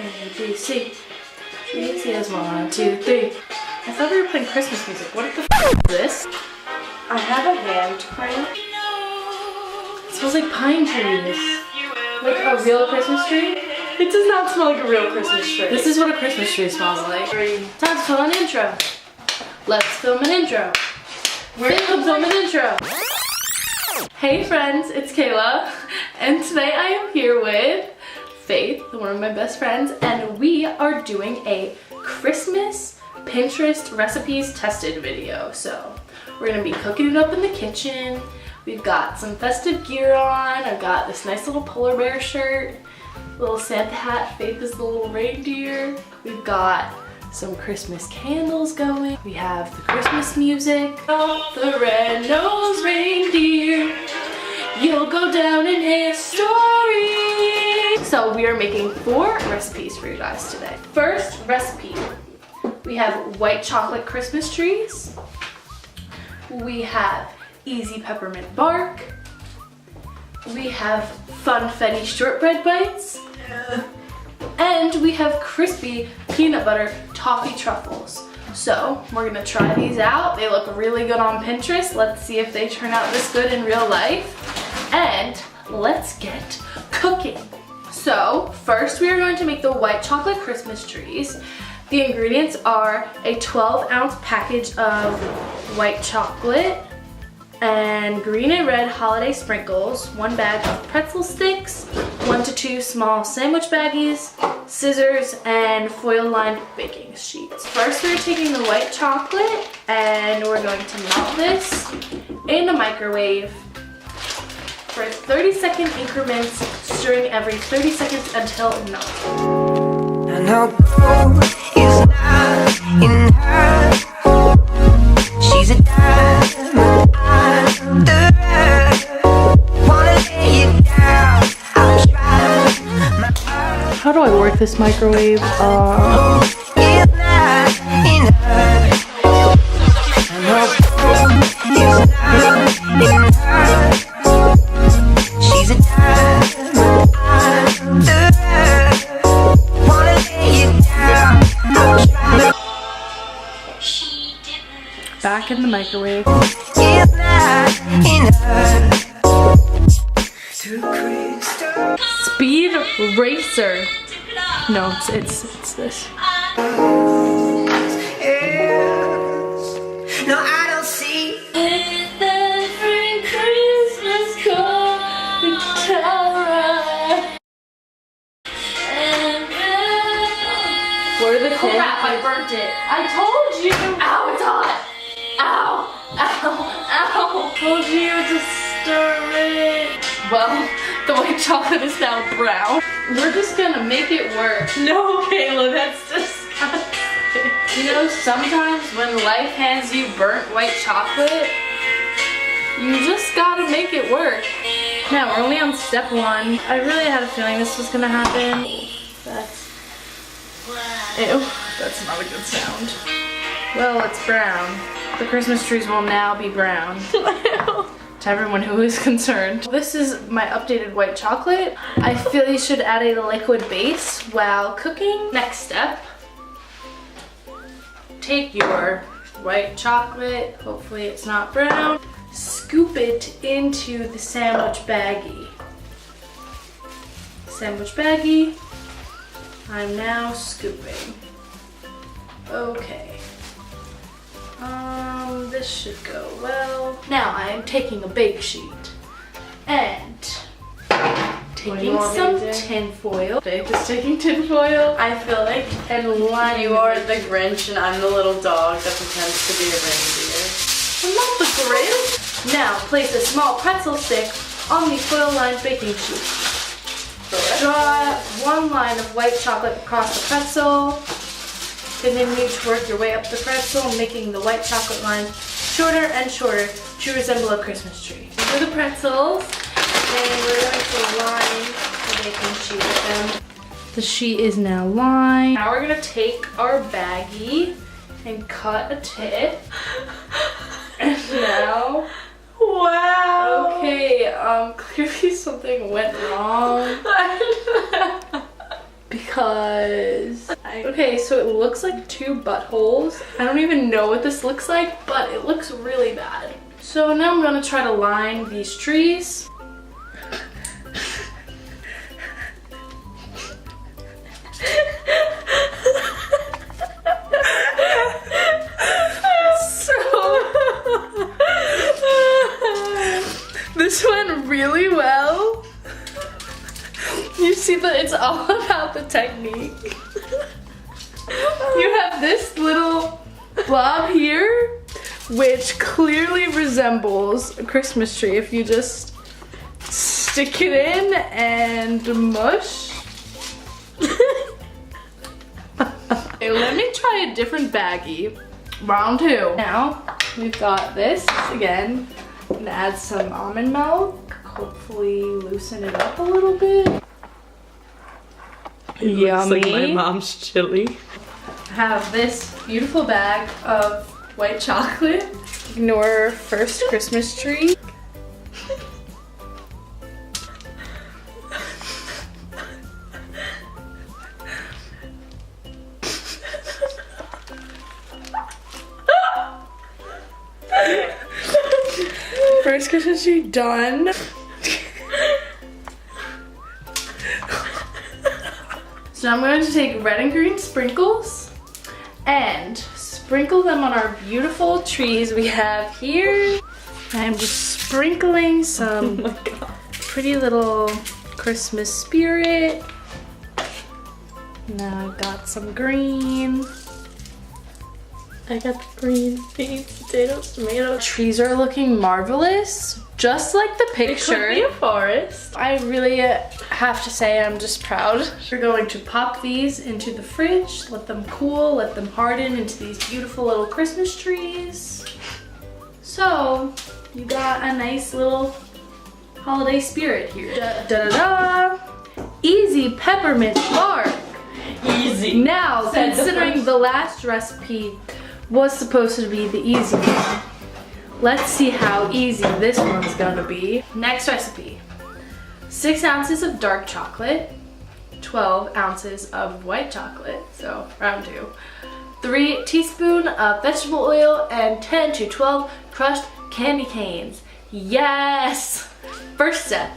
A, B, C. B, C is 1, 2, 3. I thought we were playing Christmas music. What the f is this? I have a hand crank. It smells like pine trees. Like a real Christmas tree? It does not smell like a real Christmas tree. This is what a Christmas tree smells like. Time to film an intro. Let's film an intro. Film an intro. Hey friends, it's Kayla, and today I am here with Faith, one of my best friends, and we are doing a Christmas Pinterest recipes tested video. So we're gonna be cooking it up in the kitchen. We've got some festive gear on. I've got this nice little polar bear shirt, little Santa hat. Faith is the little reindeer. We've got some Christmas candles going. We have the Christmas music. Oh, the red-nosed reindeer, you'll go down in history. So we are making 4 recipes for you guys today. First recipe, we have white chocolate Christmas trees. We have easy peppermint bark. We have Funfetti shortbread bites. And we have crispy peanut butter toffee truffles. So we're gonna try these out. They look really good on Pinterest. Let's see if they turn out this good in real life. And let's get cooking. So first we are going to make the white chocolate Christmas trees. The ingredients are a 12-ounce package of white chocolate and green and red holiday sprinkles, 1 bag of pretzel sticks, 1 to 2 small sandwich baggies, scissors, and foil-lined baking sheets. First we're taking the white chocolate and we're going to melt this in the microwave for 30-second increments, stirring every 30 seconds until melted. And her gold is not in her. She's a diamond under her. Wanna lay it down, I'll try my heart. How do I work this microwave? Is not in her. And her gold is not in her. She's a diamond under her. Wanna lay it down, I'll try. Back in the microwave. Is not in her. Through crystal. Speed racer. No, it's this. Yes. No, I don't see. Where are the kids? Crap, I burnt it. I told you. Ow, it's hot. Ow, ow, ow. Told you to stir it. Well, the white chocolate is now brown. We're just gonna make it work. No, Kayla, that's disgusting. You know, sometimes when life hands you burnt white chocolate, you just gotta make it work. Now, we're only on step 1. I really had a feeling this was gonna happen. Ew, that's not a good sound. Well, it's brown. The Christmas trees will now be brown. To everyone who is concerned. This is my updated white chocolate. I feel you should add a liquid base while cooking. Next step, take your white chocolate, hopefully it's not brown, scoop it into the sandwich baggie. Sandwich baggie, I'm now scooping. Okay. This should go well. Now I am taking a bake sheet and taking some tin foil. Faith is taking tin foil. I feel like and lining. you are the Grinch and I'm the little dog that pretends to be a reindeer. I'm not the Grinch. Now place a small pretzel stick on the foil-lined baking sheet. Draw 1 line of white chocolate across the pretzel. Continue to work your way up the pretzel, making the white chocolate lines shorter and shorter to resemble a Christmas tree. These are the pretzels, and we're going to line the baking sheet with them. The sheet is now lined. Now we're going to take our baggie and cut a tip. And now, Wow. okay, clearly something went wrong. because okay, so it looks like 2 buttholes. I don't even know what this looks like, but it looks really bad. So now I'm gonna try to line these trees. This went really well. You see that it's all about the technique. You have this little blob here, which clearly resembles a Christmas tree if you just stick it in and mush. Okay, let me try a different baggie. Round 2. Now we've got this again. I'm gonna add some almond milk, hopefully loosen it up a little bit. Yummy. Looks like my mom's chili. I have this beautiful bag of white chocolate. Ignore first Christmas tree. First Christmas tree done. So I'm going to take red and green sprinkles and sprinkle them on our beautiful trees we have here. I'm just sprinkling some pretty little Christmas spirit. Now I've got some green. I got the green beans, potatoes, tomatoes. Trees are looking marvelous, just like the picture. It could be a forest. I really have to say I'm just proud. We're going to pop these into the fridge, let them cool, let them harden into these beautiful little Christmas trees. So you got a nice little holiday spirit here. Da-da-da! Easy peppermint bark. Easy. Now, considering the last recipe was supposed to be the easy one, let's see how easy this one's gonna be. Next recipe. 6 ounces of dark chocolate, 12 ounces of white chocolate, so round 2. 3 teaspoons of vegetable oil and 10 to 12 crushed candy canes. Yes! First step.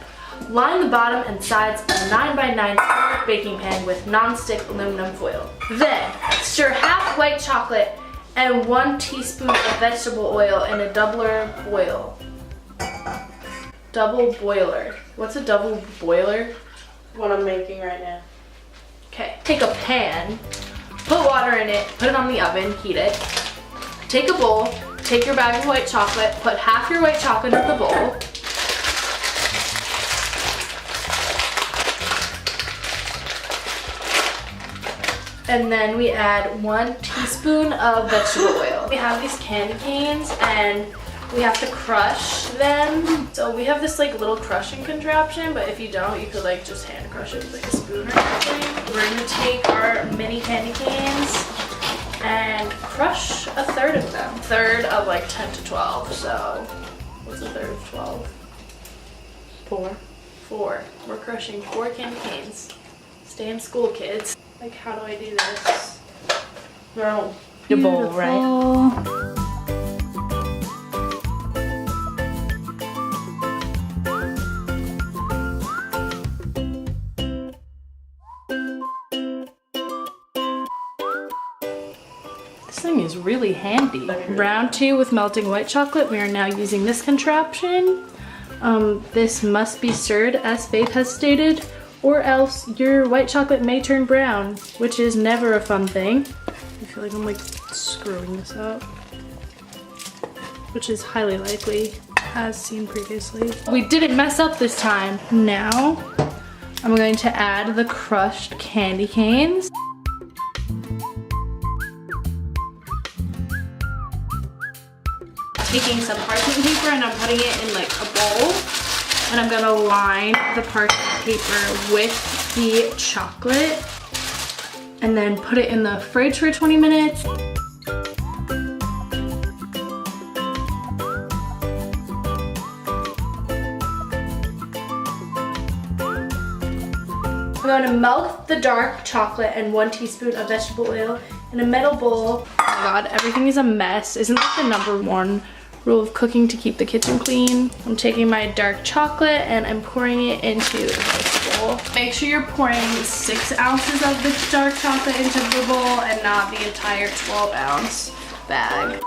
Line the bottom and sides of a 9x9 baking pan with non-stick aluminum foil. Then, stir half white chocolate and 1 teaspoon of vegetable oil in a doubler boil. Double boiler. What's a double boiler? What I'm making right now. Okay, take a pan, put water in it, put it on the oven, heat it. Take a bowl, take your bag of white chocolate, put half your white chocolate in the bowl. And then we add 1 teaspoon of vegetable oil. We have these candy canes and we have to crush them. So we have this like little crushing contraption, but if you don't, you could like just hand crush it with like a spoon or something. We're gonna take our mini candy canes and crush a third of them. Third of like 10 to 12, so what's a third of 12? 4. 4. We're crushing 4 candy canes. Stay in school, kids. Like, how do I do this? No. Your bowl, right? This thing is really handy. Round 2 with melting white chocolate. We are now using this contraption. This must be stirred, as Faith has stated, or else your white chocolate may turn brown, which is never a fun thing. I feel like I'm like screwing this up, which is highly likely, as seen previously. We didn't mess up this time. Now, I'm going to add the crushed candy canes. Taking some parchment paper and I'm putting it in like a bowl. And I'm gonna line the parchment paper with the chocolate and then put it in the fridge for 20 minutes. going to melt the dark chocolate and 1 teaspoon of vegetable oil in a metal bowl. Oh my god, everything is a mess. Isn't that the #1 rule of cooking, to keep the kitchen clean? I'm taking my dark chocolate and I'm pouring it into this bowl. Make sure you're pouring 6 ounces of the dark chocolate into the bowl and not the entire 12-ounce bag.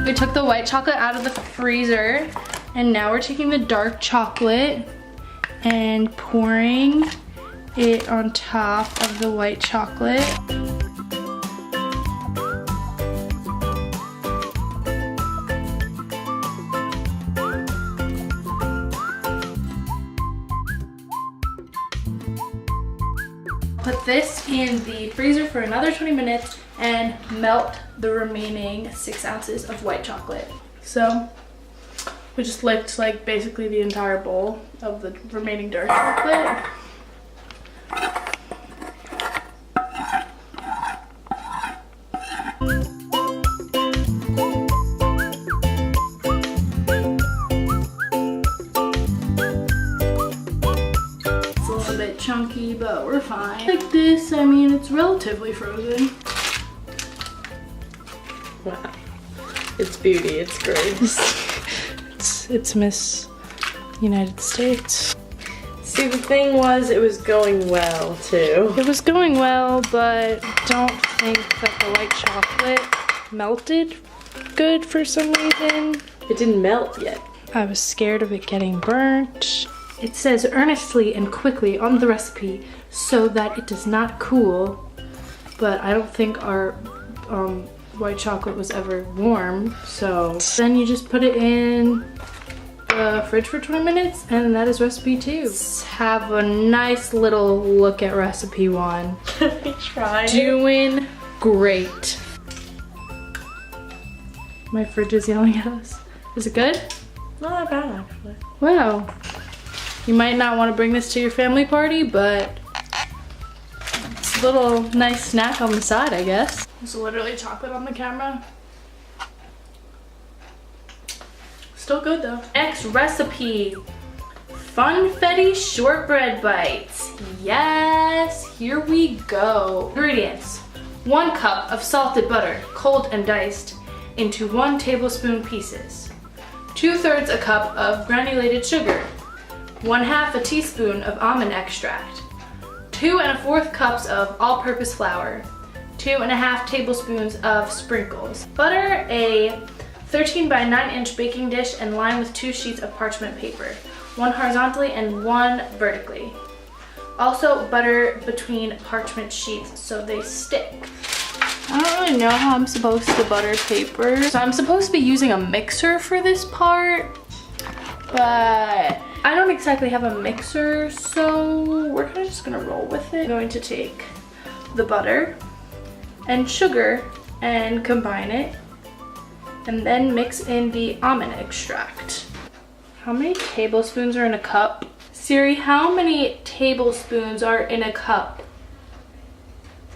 We took the white chocolate out of the freezer and now we're taking the dark chocolate and pouring it on top of the white chocolate. Put this in the freezer for another 20 minutes and melt the remaining 6 ounces of white chocolate. So we just licked like basically the entire bowl of the remaining dark chocolate. It's a little bit chunky, but we're fine. Like this, I mean, it's relatively frozen. Wow. It's beauty, it's great. It's Miss United States. See, the thing was, it was going well, too. It was going well, but I don't think that the white chocolate melted good for some reason. It didn't melt yet. I was scared of it getting burnt. It says earnestly and quickly on the recipe so that it does not cool, but I don't think our white chocolate was ever warm, so then you just put it in the fridge for 20 minutes and that is recipe 2. Let's have a nice little look at recipe 1. I tried. Doing great. My fridge is yelling at us. Is it good? Not that bad, actually. Wow. You might not want to bring this to your family party, but it's a little nice snack on the side, I guess. There's literally chocolate on the camera. Still good though. Next recipe, Funfetti shortbread bites. Yes, here we go. Ingredients: 1 cup of salted butter, cold and diced, into 1 tablespoon pieces. 2/3 a cup of granulated sugar. 1/2 a teaspoon of almond extract. 2 1/4 cups of all-purpose flour. 2 1/2 tablespoons of sprinkles. Butter a 13 by 9 inch baking dish and line with 2 sheets of parchment paper, 1 horizontally and 1 vertically. Also butter between parchment sheets so they stick. I don't really know how I'm supposed to butter paper. So I'm supposed to be using a mixer for this part, but I don't exactly have a mixer, so we're kind of just gonna roll with it. I'm going to take the butter and sugar and combine it and then mix in the almond extract. How many tablespoons are in a cup? Siri, how many tablespoons are in a cup?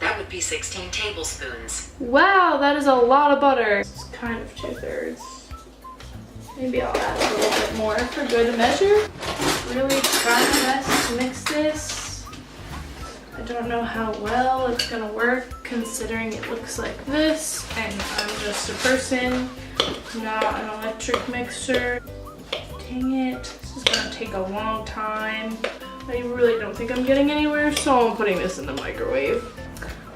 That would be 16 tablespoons. Wow, that is a lot of butter. It's kind of 2/3. Maybe I'll add a little bit more for good measure. Really try my best to mix this. I don't know how well it's gonna work considering it looks like this and I'm just a person, not an electric mixer. Dang it, this is gonna take a long time. I really don't think I'm getting anywhere, so I'm putting this in the microwave.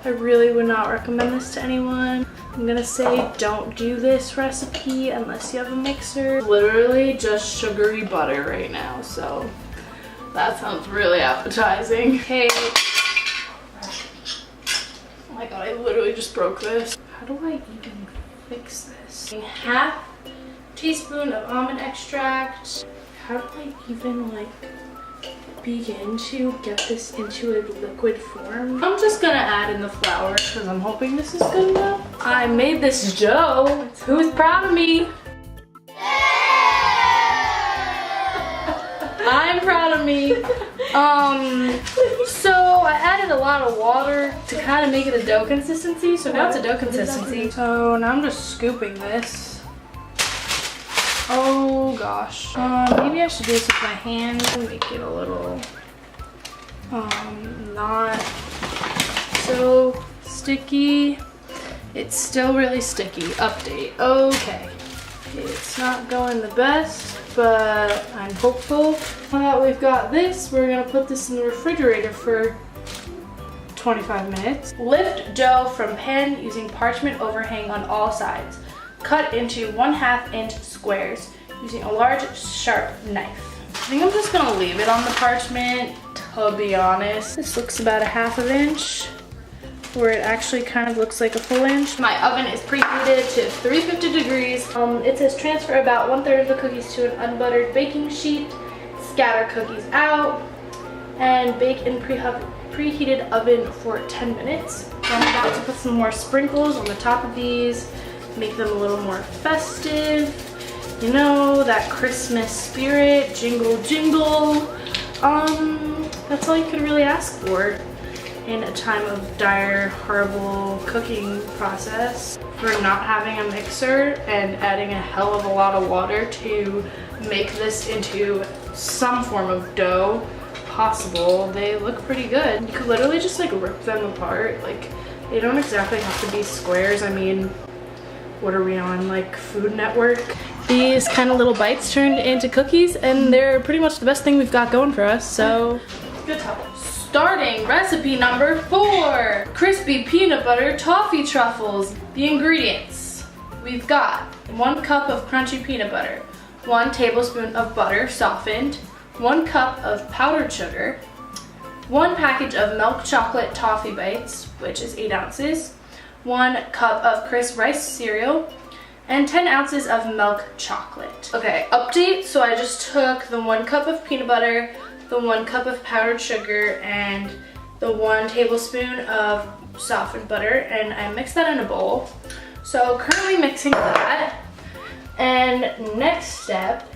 I really would not recommend this to anyone. I'm gonna say don't do this recipe unless you have a mixer. Literally just sugary butter right now, so that sounds really appetizing. Okay. Oh my god, I literally just broke this. How do I even fix this? 1/2 teaspoon of almond extract. How do I even like begin to get this into a liquid form? I'm just gonna add in the flour because I'm hoping this is good enough. I made this dough. Who's proud of me? I'm proud of me. So I added a lot of water to kind of make it a dough consistency. So now it's a dough consistency. So now I'm just scooping this. Oh gosh. Maybe I should do this with my hands and make it a little not so sticky. It's still really sticky. Update. Okay. It's not going the best, but I'm hopeful. Now that we've got this, we're gonna put this in the refrigerator for 25 minutes. Lift dough from pan using parchment overhang on all sides. Cut into 1/2 inch squares using a large sharp knife. I think I'm just gonna leave it on the parchment, to be honest. This looks about 1/2 inch, where it actually kind of looks like a full inch. My oven is preheated to 350 degrees. It says transfer about 1/3 of the cookies to an unbuttered baking sheet, scatter cookies out, and bake in preheated oven for 10 minutes. I'm about to put some more sprinkles on the top of these, make them a little more festive. You know, that Christmas spirit, jingle jingle. That's all you could really ask for in a time of dire, horrible cooking process. For not having a mixer and adding a hell of a lot of water to make this into some form of dough possible, they look pretty good. You could literally just like rip them apart. Like, they don't exactly have to be squares. I mean, what are we on, like Food Network? These kind of little bites turned into cookies, and they're pretty much the best thing we've got going for us, so good talk. Starting recipe number 4, crispy peanut butter toffee truffles. The ingredients: we've got 1 cup of crunchy peanut butter, 1 tablespoon of butter softened, 1 cup of powdered sugar, 1 package of milk chocolate toffee bites, which is 8 ounces, 1 cup of crisp rice cereal, and 10 ounces of milk chocolate. Okay, update. So I just took the 1 cup of peanut butter, the 1 cup of powdered sugar, and the 1 tablespoon of softened butter, and I mixed that in a bowl. So currently mixing that. And next step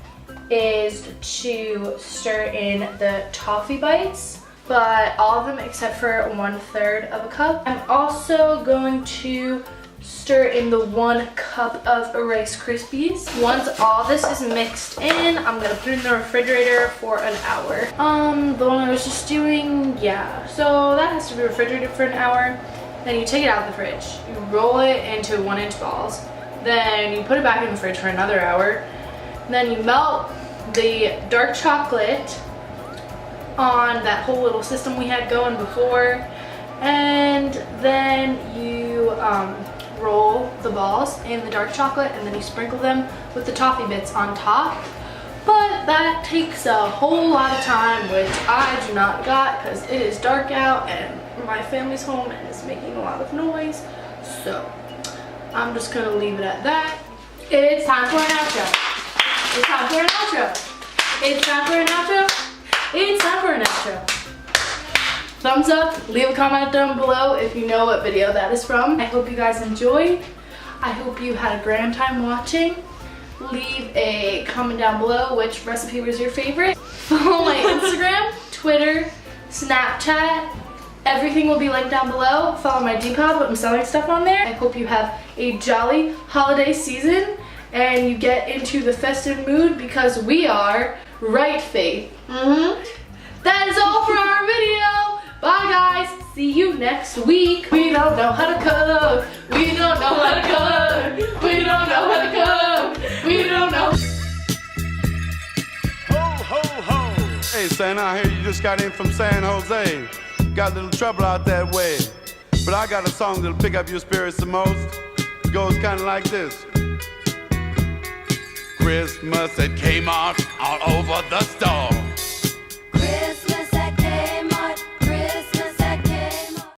is to stir in the toffee bites, but all of them except for 1/3 of a cup. I'm also going to stir in the 1 cup of Rice Krispies. Once all this is mixed in, I'm gonna put it in the refrigerator for an hour. The one I was just doing, yeah. So that has to be refrigerated for an hour. Then you take it out of the fridge. You roll it into 1-inch balls. Then you put it back in the fridge for another hour. Then you melt the dark chocolate on that whole little system we had going before. And then you roll the balls in the dark chocolate, and then you sprinkle them with the toffee bits on top. But that takes a whole lot of time, which I do not got because it is dark out and my family's home and it's making a lot of noise. So I'm just gonna leave it at that. It's time for an outro. It's time for an outro. It's time for an outro. It's time for an outro. Thumbs up, leave a comment down below if you know what video that is from. I hope you guys enjoyed. I hope you had a grand time watching. Leave a comment down below which recipe was your favorite. Follow my Instagram, Twitter, Snapchat. Everything will be linked down below. Follow my Depop, I'm selling stuff on there. I hope you have a jolly holiday season and you get into the festive mood because we are, right, Faith? That is all for our video. Bye guys, see you next week. We don't know how to cook. We don't know how to cook. We don't know how to cook. We don't know. Ho, ho, ho. Hey, Santa, I hear you just got in from San Jose. Got a little trouble out that way. But I got a song that'll pick up your spirits the most. It goes kind of like this. Christmas at Kmart all over the store.